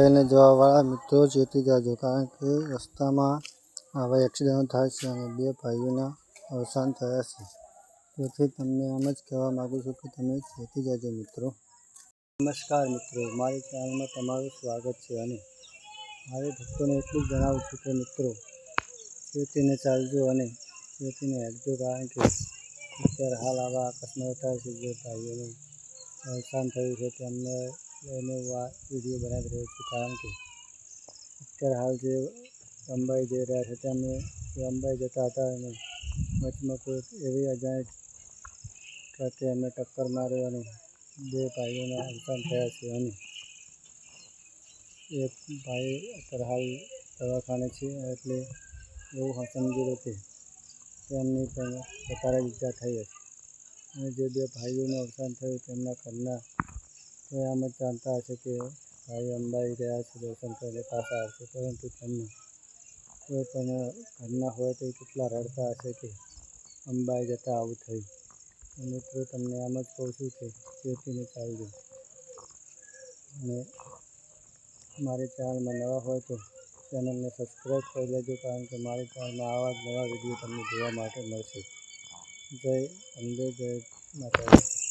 એને જવાવાળા મિત્રો ચેતી જાજો, કારણ કે રસ્તામાં આવા એક્સિડન્ટ થાય છે અને 2 ભાઈઓના અવસાન થયા છે. તેથી તમને એમ જ કહેવા માગું છું કે તમે ચેતી જાજો મિત્રો. નમસ્કાર મિત્રો, મારી ચેનલમાં તમારું સ્વાગત છે અને મારે ભક્તોને એટલું જ જણાવું છું કે મિત્રો ચેતીને ચાલજો અને ચેતીને હેરજો, કારણ કે અત્યારે હાલ આવા અકસ્માત થાય છે. જે ભાઈઓનું અવસાન થયું છે તેમને લઈને વિડીયો બનાવી રહ્યો છું, કારણ કે અત્યારે હાલ જે અંબાઈ જઈ રહ્યા છે તેમને અંબાઈ જતા હતા અને વચમાં કોઈ એવી અજાણી ટ્રકે એમને ટક્કર મારી અને 2 ભાઈઓના અવસાન થયા છે અને એક ભાઈ અત્યારે હાલ દવાખાને છે. એટલે એવું સમજી લો કે તેમની પણ વધારે ઈજા થઈ હશે અને જે 2 ભાઈઓનું અવસાન થયું તેમના ઘરના તો એમ જ જાણતા હશે કે ભાઈ અંબાઈ ગયા છે દર્શન કરીને પાછા આવશે, પરંતુ તેમના કોઈ પણ ઘરના હોય તો કેટલા રડતા હશે કે અંબાઈ જતાં આવું થયું. મિત્રો તમને એમ જ કહું છું કે ચેતીને ચાલજો અને મારી ચેનલમાં નવા હોય તો ચેનલને સબસ્ક્રાઈબ કરી લેજો, કારણ કે મારી ચેનલમાં આવા જ નવા વિડીયો તમને જોવા માટે મળશે. જય અંબે, જય માતાજી.